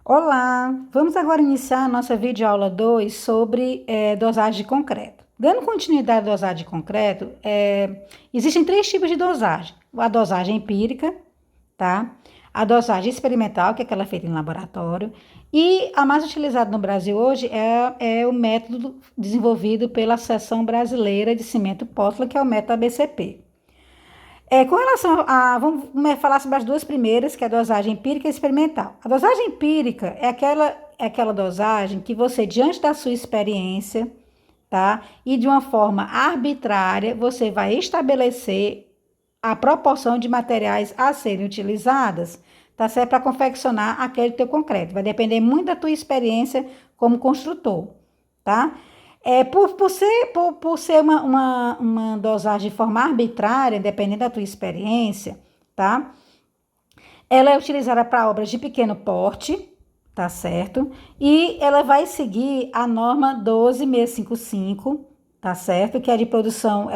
Olá, vamos agora iniciar a nossa videoaula 2 sobre dosagem de concreto. Dando continuidade à dosagem de concreto, existem três tipos de dosagem. A dosagem empírica, tá? A dosagem experimental, que é aquela feita em laboratório, e a mais utilizada no Brasil hoje é o método desenvolvido pela Associação Brasileira de Cimento Pótula, que é o método ABCP. Com relação a. Vamos falar sobre as duas primeiras, que é a dosagem empírica e experimental. A dosagem empírica é aquela dosagem que você, diante da sua experiência, tá? E de uma forma arbitrária, você vai estabelecer a proporção de materiais a serem utilizadas, tá certo? Para confeccionar aquele teu concreto. Vai depender muito da tua experiência como construtor, tá? Por ser uma dosagem de forma arbitrária, dependendo da tua experiência, tá? Ela é utilizada para obras de pequeno porte, tá certo? E ela vai seguir a norma 12655, tá certo? Que é de produção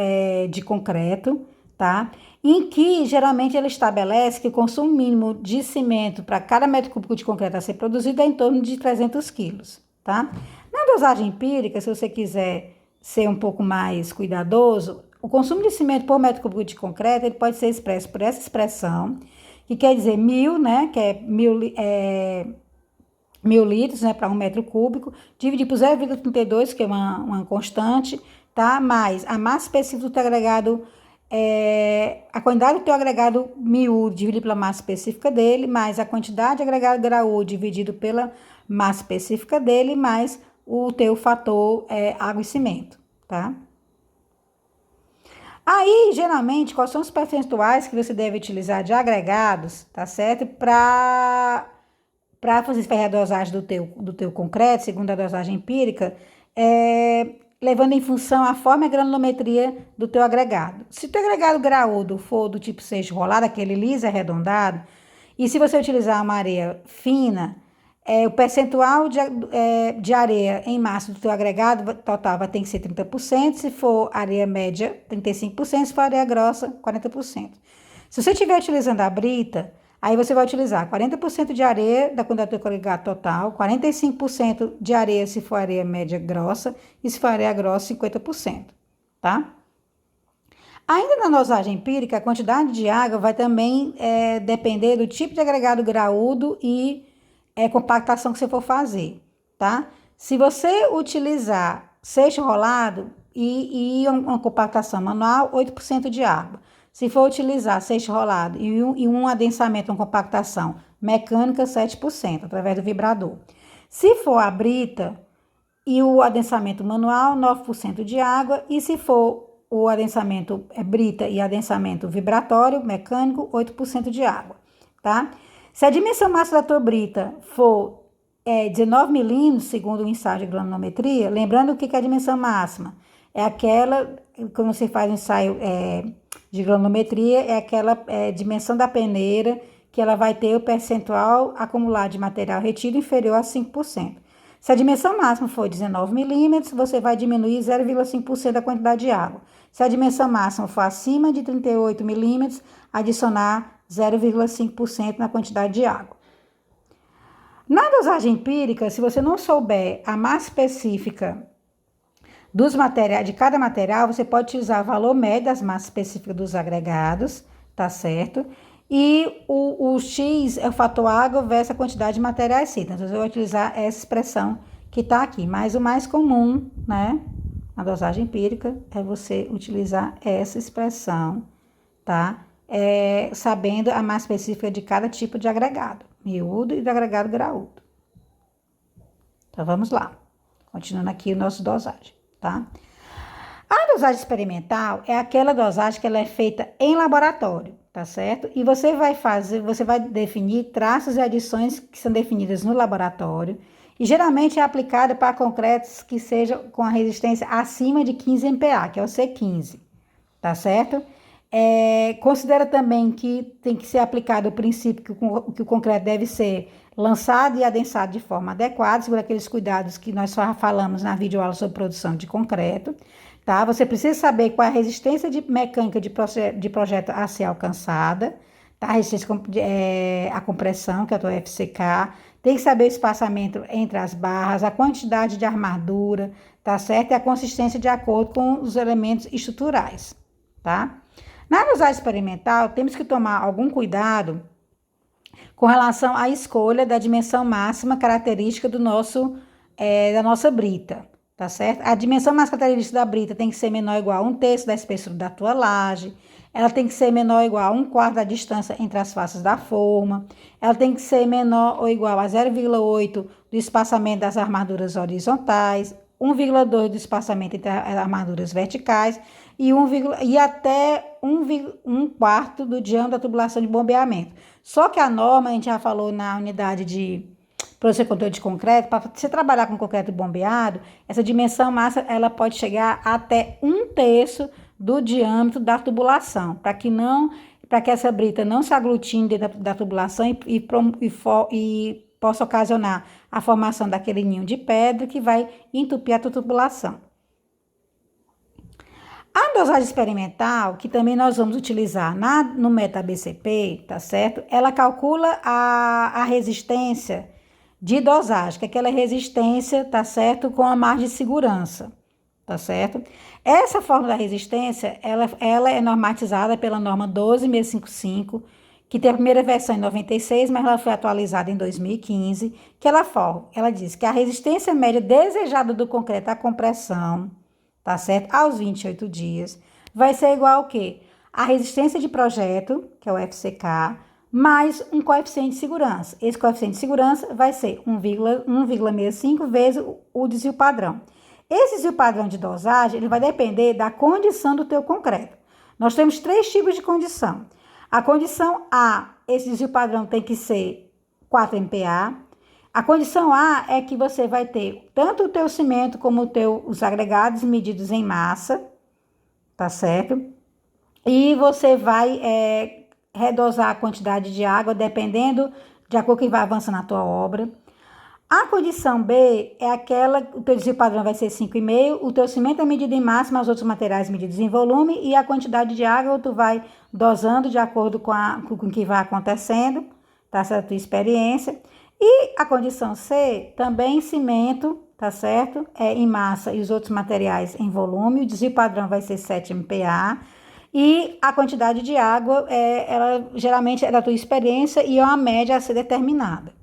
de concreto, tá? Em que, geralmente, ela estabelece que o consumo mínimo de cimento para cada metro cúbico de concreto a ser produzido é em torno de 300 quilos, tá? Na dosagem empírica, se você quiser ser um pouco mais cuidadoso, o consumo de cimento por metro cúbico de concreto ele pode ser expresso por essa expressão, que quer dizer 1.000, né, que é 1.000 litros, né, para um metro cúbico, dividir por 0,32, que é uma constante, tá? Mais a massa específica do teu agregado, a quantidade do teu agregado miúdo dividido pela massa específica dele, mais a quantidade de agregado graúdo dividido pela massa específica dele, mais o teu fator água e cimento, tá? Aí, geralmente, quais são os percentuais que você deve utilizar de agregados, tá certo? Para fazer a dosagem do teu concreto, segundo a dosagem empírica, levando em função a forma e a granulometria do teu agregado. Se o teu agregado graúdo for do tipo seixo rolado, aquele liso arredondado, e se você utilizar uma areia fina, o percentual de areia em massa do teu agregado total vai ter que ser 30%, se for areia média, 35%, se for areia grossa, 40%. Se você estiver utilizando a brita, aí você vai utilizar 40% de areia da quantidade do teu agregado total, 45% de areia se for areia média grossa, e se for areia grossa, 50%, tá? Ainda na dosagem empírica, a quantidade de água vai também depender do tipo de agregado graúdo e compactação que você for fazer, tá? Se você utilizar seixo rolado e uma compactação manual, 8% de água. Se for utilizar seixo rolado e um adensamento, uma compactação mecânica, 7%, através do vibrador. Se for a brita e o adensamento manual, 9% de água. E se for o adensamento brita e adensamento vibratório, mecânico, 8% de água, tá? Se a dimensão máxima da tua brita for 19 milímetros, segundo o ensaio de granulometria, lembrando o que é a dimensão máxima? É aquela, quando você faz o ensaio de granulometria, é aquela dimensão da peneira que ela vai ter o percentual acumulado de material retido inferior a 5%. Se a dimensão máxima for 19 milímetros, você vai diminuir 0,5% da quantidade de água. Se a dimensão máxima for acima de 38 milímetros, adicionar 0,5% na quantidade de água. Na dosagem empírica, se você não souber a massa específica dos materiais, de cada material, você pode utilizar o valor médio das massas específicas dos agregados, tá certo? E o X é o fator água versus a quantidade de materiais cita. Então, eu vou utilizar essa expressão que tá aqui. Mas o mais comum, né, na dosagem empírica, é você utilizar essa expressão, tá? Sabendo a massa específica de cada tipo de agregado, miúdo e do agregado graúdo. Então, vamos lá. Continuando aqui o nosso dosagem, tá? A dosagem experimental é aquela dosagem que ela é feita em laboratório, tá certo? E você vai definir traços e adições que são definidas no laboratório e geralmente é aplicada para concretos que sejam com a resistência acima de 15 MPa, que é o C15, tá certo? Considera também que tem que ser aplicado o princípio que o concreto deve ser lançado e adensado de forma adequada, segundo aqueles cuidados que nós só falamos na videoaula sobre produção de concreto, tá? Você precisa saber qual é a resistência mecânica de projeto a ser alcançada, tá? Resistência à compressão, que é a tua FCK. Tem que saber o espaçamento entre as barras, a quantidade de armadura, tá certo? E a consistência de acordo com os elementos estruturais, tá? Na dosagem experimental, temos que tomar algum cuidado com relação à escolha da dimensão máxima característica da nossa brita, tá certo? A dimensão mais característica da brita tem que ser menor ou igual a 1/3 da espessura da tua laje, ela tem que ser menor ou igual a 1/4 da distância entre as faces da forma, ela tem que ser menor ou igual a 0,8 do espaçamento das armaduras horizontais, 1,2 do espaçamento entre as armaduras verticais e até 1/4 do diâmetro da tubulação de bombeamento. Só que a norma, a gente já falou na unidade de produção e controle de concreto, para você trabalhar com concreto bombeado, essa dimensão máxima ela pode chegar até 1/3 do diâmetro da tubulação, para que essa brita não se aglutine dentro da tubulação e possa ocasionar a formação daquele ninho de pedra que vai entupir a tua tubulação. A dosagem experimental, que também nós vamos utilizar no método BCP, tá certo? Ela calcula a resistência de dosagem, que é aquela resistência, tá certo? Com a margem de segurança, tá certo? Essa forma da resistência, ela é normatizada pela norma 12655, que tem a primeira versão em 96, mas ela foi atualizada em 2015, que ela diz que a resistência média desejada do concreto à compressão, tá certo? Aos 28 dias, vai ser igual ao quê? A resistência de projeto, que é o FCK, mais um coeficiente de segurança. Esse coeficiente de segurança vai ser 1,65 vezes o desvio padrão. Esse desvio padrão de dosagem, ele vai depender da condição do teu concreto. Nós temos 3 tipos de condição. A condição A, esse desvio padrão tem que ser 4 MPa. A condição A é que você vai ter tanto o teu cimento como os agregados medidos em massa, tá certo? E você vai redosar a quantidade de água dependendo de acordo com que vai avançando na tua obra. A condição B é o teu desvio padrão vai ser 5,5, o teu cimento é medido em massa, mas os outros materiais medidos em volume, e a quantidade de água tu vai dosando de acordo com o que vai acontecendo, tá certo? A tua experiência. E a condição C, também cimento, tá certo? Em massa e os outros materiais em volume, o desvio padrão vai ser 7 MPa, e a quantidade de água, ela geralmente é da tua experiência e é uma média a ser determinada,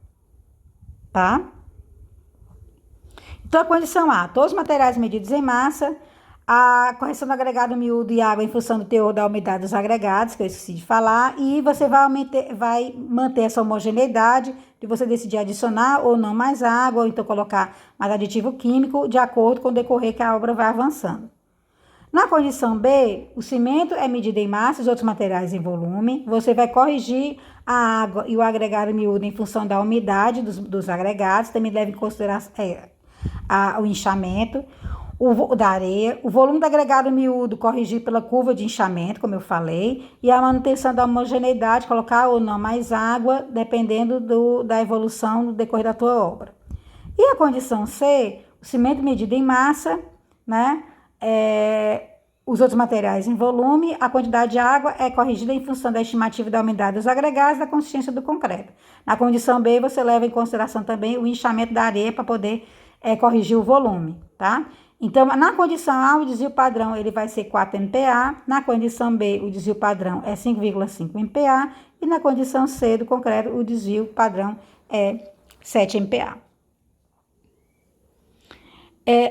tá? Então, a condição A, todos os materiais medidos em massa, a correção do agregado miúdo e água em função do teor da umidade dos agregados, que eu esqueci de falar, e você vai manter essa homogeneidade de você decidir adicionar ou não mais água, ou então colocar mais aditivo químico, de acordo com o decorrer que a obra vai avançando. Na condição B, o cimento é medido em massa, os outros materiais em volume, você vai corrigir a água e o agregado miúdo em função da umidade dos agregados, também leva em consideração o inchamento da areia, o volume do agregado miúdo corrigir pela curva de inchamento, como eu falei, e a manutenção da homogeneidade, colocar ou não mais água, dependendo da evolução do decorrer da tua obra. E a condição C, o cimento medido em massa, né? Os outros materiais em volume, a quantidade de água é corrigida em função da estimativa da umidade dos agregados e da consistência do concreto. Na condição B, você leva em consideração também o inchamento da areia para poder corrigir o volume, tá? Então, na condição A, o desvio padrão ele vai ser 4 MPa, na condição B, o desvio padrão é 5,5 MPa, e na condição C do concreto, o desvio padrão é 7 MPa.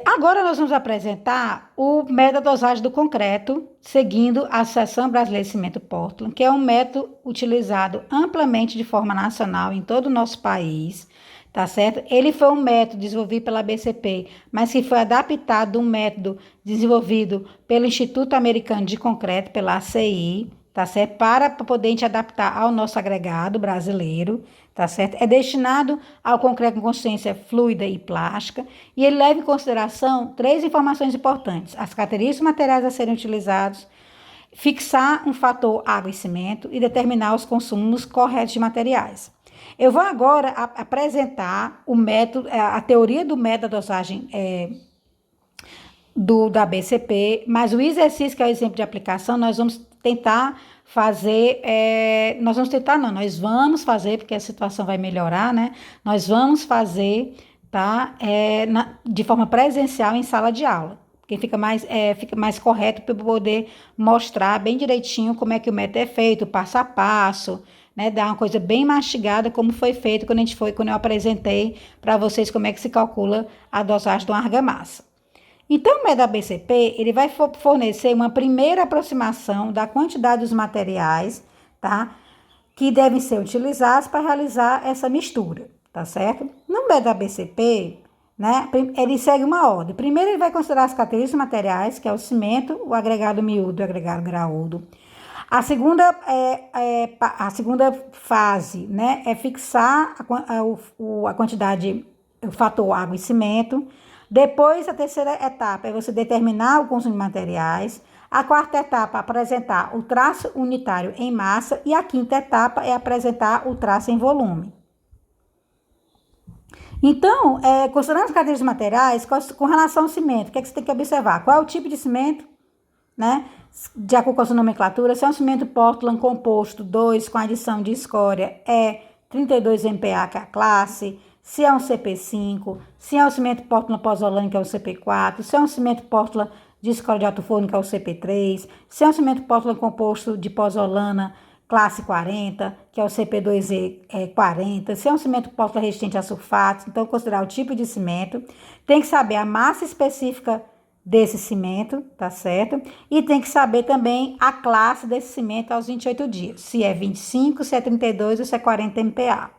Agora nós vamos apresentar o método da dosagem do concreto, seguindo a Associação Brasileira de Cimento Portland, que é um método utilizado amplamente de forma nacional em todo o nosso país, tá certo? Ele foi um método desenvolvido pela BCP, mas que foi adaptado de um método desenvolvido pelo Instituto Americano de Concreto, pela ACI, tá certo? Para poder a gente adaptar ao nosso agregado brasileiro, tá certo? É destinado ao concreto com consistência fluida e plástica, e ele leva em consideração 3 informações importantes: as características materiais a serem utilizados, fixar um fator água e cimento e determinar os consumos corretos de materiais. Eu vou agora apresentar o método, a teoria do método da dosagem da BCP, mas o exercício, que é o exemplo de aplicação, nós vamos tentar fazer, nós vamos tentar, não, nós vamos fazer, porque a situação vai melhorar, né? Nós vamos fazer, tá? De forma presencial em sala de aula. Porque fica mais correto para eu poder mostrar bem direitinho como é que o método é feito, passo a passo, né? Dar uma coisa bem mastigada, como foi feito quando eu apresentei para vocês como é que se calcula a dosagem de uma argamassa. Então, o método BCP, ele vai fornecer uma primeira aproximação da quantidade dos materiais, tá? Que devem ser utilizados para realizar essa mistura, tá certo? No método BCP, né, ele segue uma ordem. Primeiro, ele vai considerar as características materiais, que é o cimento, o agregado miúdo e o agregado graúdo. A segunda fase, né, é fixar a quantidade, o fator água e cimento. Depois, a terceira etapa é você determinar o consumo de materiais. A quarta etapa é apresentar o traço unitário em massa. E a quinta etapa é apresentar o traço em volume. Então, considerando as características materiais, com relação ao cimento, o que é que você tem que observar? Qual é o tipo de cimento, né? De acordo com a sua nomenclatura, se é um cimento Portland composto 2 com adição de escória, é 32 MPa, que é a classe. Se é um CP5, se é um cimento Portland pozzolano, que é o CP4, se é um cimento Portland de escória de alto forno, que é o CP3, se é um cimento Portland composto de pozzolana, classe 40, que é o CP2E 40, se é um cimento Portland resistente a sulfatos, então considerar o tipo de cimento, tem que saber a massa específica desse cimento, tá certo? E tem que saber também a classe desse cimento aos 28 dias, se é 25, se é 32 ou se é 40 MPa.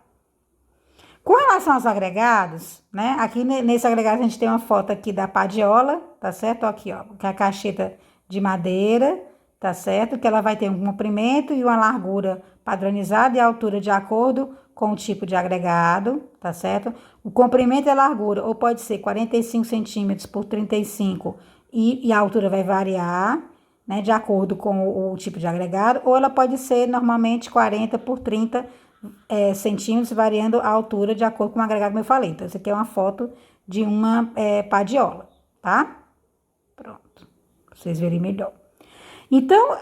Com relação aos agregados, né? Aqui nesse agregado a gente tem uma foto aqui da padiola, tá certo? Aqui, ó, que é a cacheta de madeira, tá certo? Que ela vai ter um comprimento e uma largura padronizada e a altura de acordo com o tipo de agregado, tá certo? O comprimento e a largura, ou pode ser 45 centímetros por 35 e a altura vai variar, né? De acordo com o tipo de agregado, ou ela pode ser normalmente 40 por 30 centímetros, variando a altura de acordo com o agregado que eu falei. Então, essa aqui é uma foto de uma padiola, tá? Pronto, pra vocês verem melhor. Então,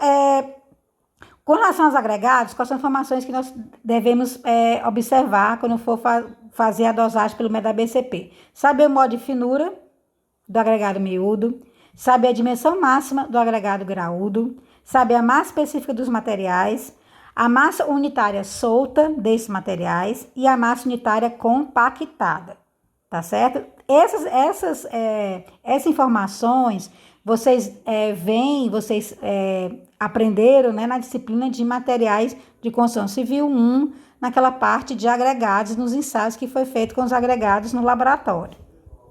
com relação aos agregados, quais são as informações que nós devemos observar quando for fazer a dosagem pelo método BCP? Saber o modo de finura do agregado miúdo, saber a dimensão máxima do agregado graúdo, saber a massa específica dos materiais, a massa unitária solta desses materiais e a massa unitária compactada, tá certo? Essas informações vocês aprenderam, né, na disciplina de materiais de construção civil 1, naquela parte de agregados nos ensaios que foi feito com os agregados no laboratório,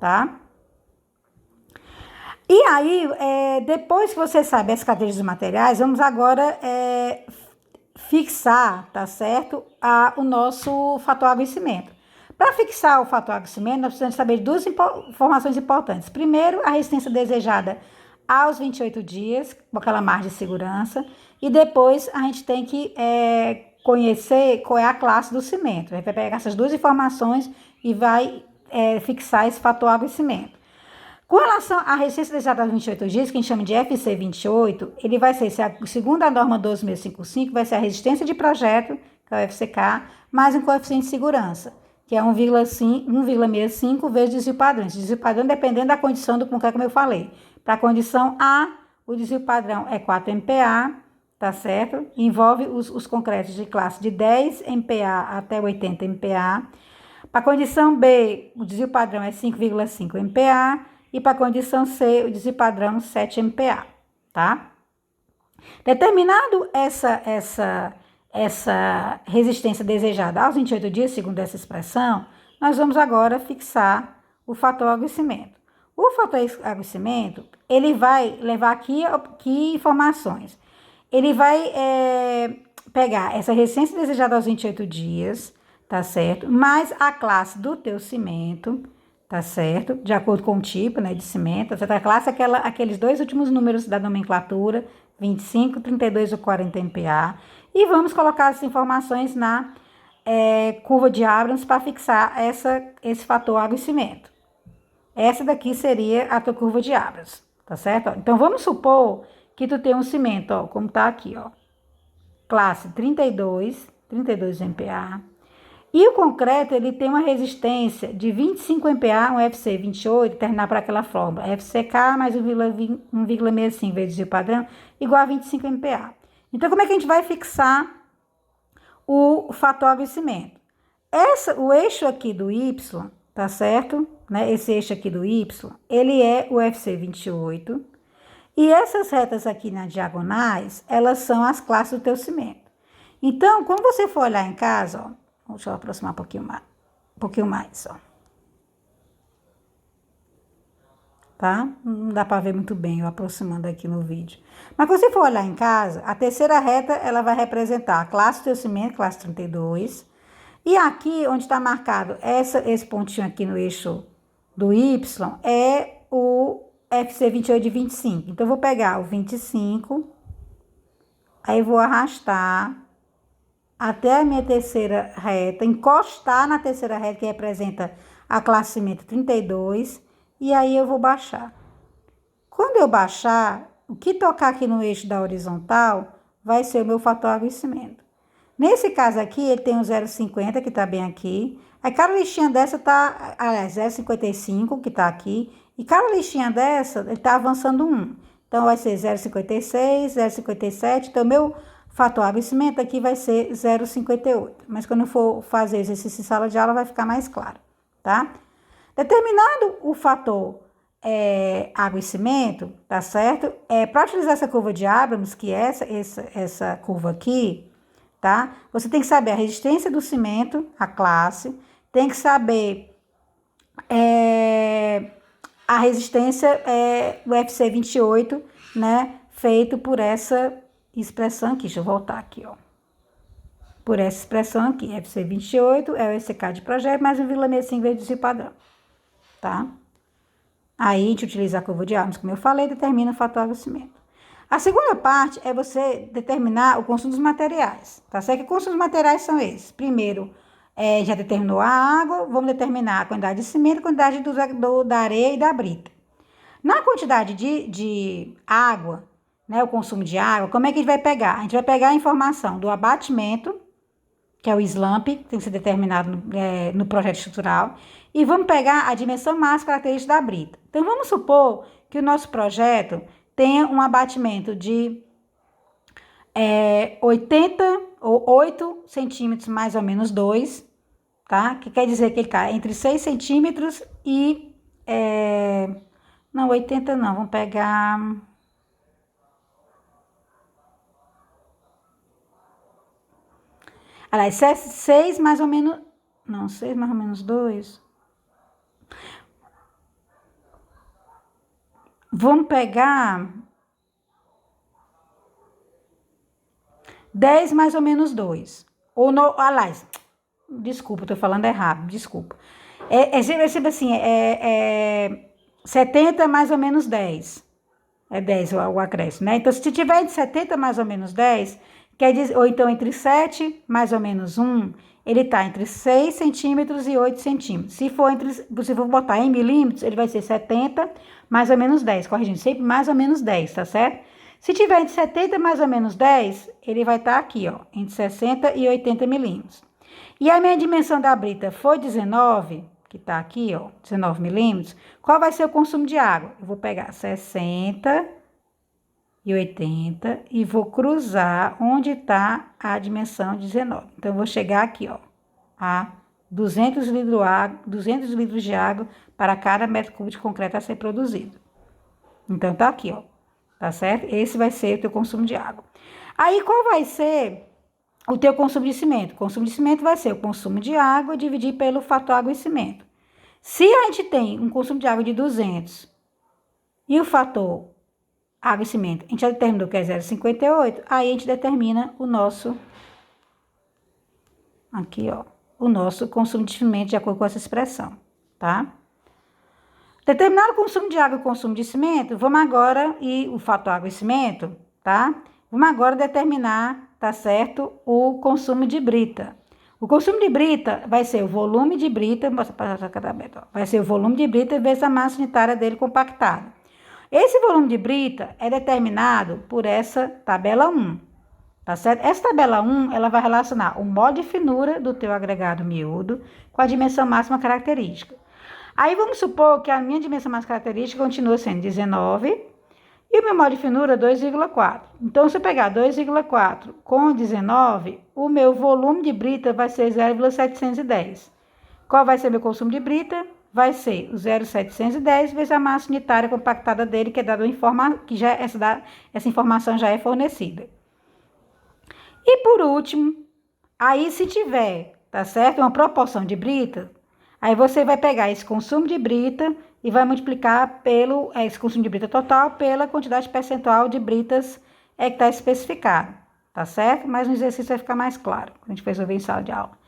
tá? E aí, depois que você sabe as características dos materiais, vamos agora fixar, tá certo, o nosso fator água-cimento. Para fixar o fator água-cimento, nós precisamos saber duas informações importantes. Primeiro, a resistência desejada aos 28 dias, com aquela margem de segurança. E depois, a gente tem que conhecer qual é a classe do cimento. A gente vai pegar essas duas informações e vai fixar esse fator água-cimento. Com relação à resistência desejada aos 28 dias, que a gente chama de FC28, ele vai ser, segundo a norma 12655, vai ser a resistência de projeto, que é o FCK, mais um coeficiente de segurança, que é 1,65 vezes o desvio padrão. Esse desvio padrão dependendo da condição do concreto, como eu falei. Para a condição A, o desvio padrão é 4 MPa, tá certo? Envolve os concretos de classe de 10 MPa até 80 MPa. Para a condição B, o desvio padrão é 5,5 MPa. E para a condição C, o desvio padrão 7 MPa, tá? Determinado essa resistência desejada aos 28 dias, segundo essa expressão, nós vamos agora fixar o fator água-cimento. O fator água-cimento, ele vai levar aqui informações. Ele vai pegar essa resistência desejada aos 28 dias, tá certo? Mais a classe do teu cimento, tá certo? De acordo com o tipo, né, de cimento. A classe é aqueles dois últimos números da nomenclatura, 25, 32 ou 40 MPa. E vamos colocar essas informações na curva de Abrams para fixar esse fator água e cimento. Essa daqui seria a tua curva de Abrams, tá certo? Então, vamos supor que tu tem um cimento, ó, como tá aqui, ó. classe 32 MPa. E o concreto, ele tem uma resistência de 25 MPa, um FC 28, terminar para aquela fórmula, FCK mais 1,65 vezes o padrão, igual a 25 MPa. Então, como é que a gente vai fixar o fator aguecimento? O eixo aqui do Y, tá certo? Né? Esse eixo aqui do Y, ele é o FC 28. E essas retas aqui nas diagonais, elas são as classes do teu cimento. Então, quando você for olhar em casa, ó, deixa eu aproximar um pouquinho mais, ó. Tá? Não dá para ver muito bem eu aproximando aqui no vídeo. Mas quando você for olhar em casa, a terceira reta, ela vai representar a classe do teu cimento, classe 32. E aqui, onde está marcado esse pontinho aqui no eixo do Y, é o FC 28 de 25. Então, eu vou pegar o 25, aí vou arrastar até a minha terceira reta, encostar na terceira reta, que representa a classe cimento 32, e aí eu vou baixar. Quando eu baixar, o que tocar aqui no eixo da horizontal vai ser o meu fator aguecimento. Nesse caso aqui, ele tem o 0,50, que tá bem aqui. Aí, cada listinha dessa tá, aliás, 0,55, que tá aqui. E cada listinha dessa, ele tá avançando 1. Então, vai ser 0,56, 0,57. Então, meu fator aguecimento aqui vai ser 0,58. Mas quando eu for fazer exercício em sala de aula, vai ficar mais claro, tá? Determinado o fator aguecimento, tá certo? Para utilizar essa curva de Abrams, que é essa curva aqui, tá? Você tem que saber a resistência do cimento, a classe, tem que saber a resistência do FC 28, né? Feito por essa expressão aqui. Deixa eu voltar aqui, ó. Por essa expressão aqui, FC 28 é o ECK de projeto mais 1,65 vezes o padrão, tá? Aí a gente utiliza a curva de Abrams, como eu falei, determina o fator aguecimento. A segunda parte é você determinar o consumo dos materiais, tá certo? Que consumo dos materiais são esses? Primeiro, já determinou a água, vamos determinar a quantidade de cimento, a quantidade da areia e da brita. Na quantidade de água, né, o consumo de água, como é que a gente vai pegar? A gente vai pegar a informação do abatimento, que é o SLAMP, que tem que ser determinado no projeto estrutural, e vamos pegar a dimensão máxima característica da brita. Então, vamos supor que o nosso projeto tenha um abatimento de 80 ou 8 centímetros, mais ou menos 2, tá? Que quer dizer que ele está entre 6 centímetros e... não, 80 não, vamos pegar... Aliás, 6 mais ou menos... Não, 6 mais ou menos 2. Vamos pegar 10 mais ou menos 2. Ou no, aliás, desculpa, estou falando errado, desculpa. Sempre assim, 70 mais ou menos 10. É 10 o acréscimo, né? Então, se tiver de 70 mais ou menos 10, quer dizer, ou então entre 7 mais ou menos 1, ele está entre 6 centímetros e 8 centímetros. Se for botar em milímetros, ele vai ser 70 mais ou menos 10, corrigindo, sempre mais ou menos 10, tá certo? Se tiver entre 70 mais ou menos 10, ele vai estar aqui, ó, entre 60 e 80 milímetros. E a minha dimensão da brita foi 19, que tá aqui, ó, 19 milímetros. Qual vai ser o consumo de água? Eu vou pegar 60 e 80 e vou cruzar onde está a dimensão 19. Então, eu vou chegar aqui, ó, a 200 litros de água para cada metro cúbico de concreto a ser produzido. Então, tá aqui, ó, tá certo? Esse vai ser o teu consumo de água. Aí, qual vai ser o teu consumo de cimento? O consumo de cimento vai ser o consumo de água dividido pelo fator aguecimento. Se a gente tem um consumo de água de 200 e o fator aguecimento, a gente já determinou que é 0,58, aí a gente determina o nosso, aqui ó, o nosso consumo de cimento de acordo com essa expressão, tá? Determinado o consumo de água e o consumo de cimento, vamos agora, e o fator aguecimento, tá? Vamos agora determinar, tá certo, o consumo de brita. O consumo de brita vai ser o volume de brita, vai ser o volume de brita vezes a massa unitária dele compactada. Esse volume de brita é determinado por essa tabela 1, tá certo? Essa tabela 1, ela vai relacionar o modo de finura do teu agregado miúdo com a dimensão máxima característica. Aí vamos supor que a minha dimensão máxima característica continua sendo 19 e o meu modo de finura 2,4. Então, se eu pegar 2,4 com 19, o meu volume de brita vai ser 0,710. Qual vai ser meu consumo de brita? Vai ser o 0,710 vezes a massa unitária compactada dele, que é dada que já essa informação já é fornecida. E por último, aí se tiver, tá certo? Uma proporção de brita, aí você vai pegar esse consumo de brita e vai multiplicar esse consumo de brita total pela quantidade percentual de britas que está especificado, tá certo? Mas no exercício vai ficar mais claro, quando a gente for resolver em sala de aula.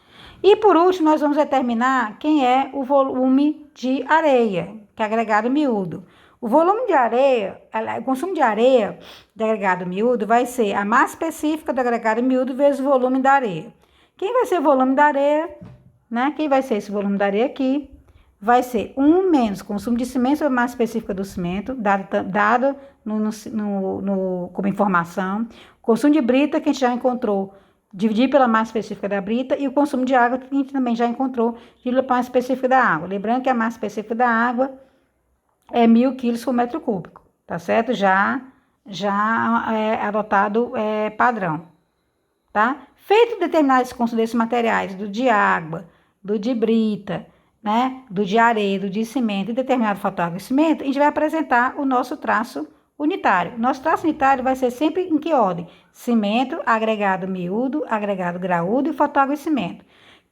E por último, nós vamos determinar quem é o volume de areia, que é agregado miúdo. O volume de areia, o consumo de areia de agregado miúdo vai ser a massa específica do agregado miúdo vezes o volume da areia. Quem vai ser o volume da areia, né? Quem vai ser esse volume da areia aqui? Vai ser 1 menos consumo de cimento sobre a massa específica do cimento, dado como informação. Consumo de brita, que a gente já encontrou, dividir pela massa específica da brita, e o consumo de água, que a gente também já encontrou, dividir pela massa específica da água. Lembrando que a massa específica da água é 1.000 quilos por metro cúbico, tá certo? Já é adotado padrão, tá? Feito determinar esse consumo desses materiais, do de água, do de brita, né? Do de areia, do de cimento e determinado fator água e cimento, a gente vai apresentar o nosso traço unitário. Nosso traço unitário vai ser sempre em que ordem? Cimento, agregado miúdo, agregado graúdo e fator água e cimento.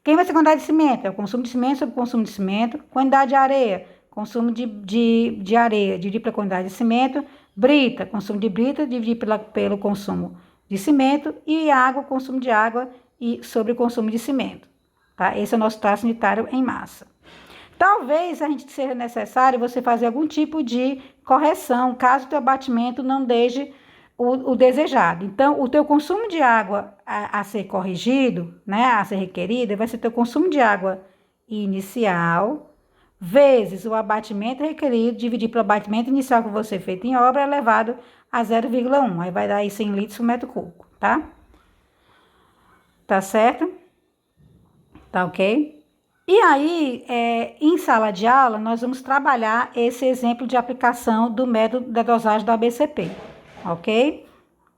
Quem vai ser a quantidade de cimento? É o consumo de cimento sobre o consumo de cimento. Quantidade de areia, consumo de areia, dividir pela quantidade de cimento. Brita, consumo de brita, dividir pelo consumo de cimento. E água, consumo de água e sobre o consumo de cimento. Tá? Esse é o nosso traço unitário em massa. Talvez a gente seja necessário você fazer algum tipo de correção, caso o teu abatimento não deixe o desejado. Então, o teu consumo de água a ser corrigido, né, a ser requerido, vai ser teu consumo de água inicial, vezes o abatimento requerido, dividir pelo abatimento inicial que você fez em obra, elevado a 0,1. Aí vai dar aí 100 litros por metro cúbico, tá? Tá certo? Tá ok? E aí, em sala de aula, nós vamos trabalhar esse exemplo de aplicação do método da dosagem do ABCP, ok?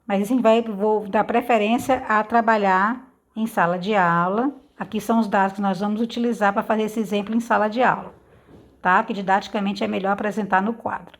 Mas assim, vou dar preferência a trabalhar em sala de aula. Aqui são os dados que nós vamos utilizar para fazer esse exemplo em sala de aula, tá? Que didaticamente é melhor apresentar no quadro.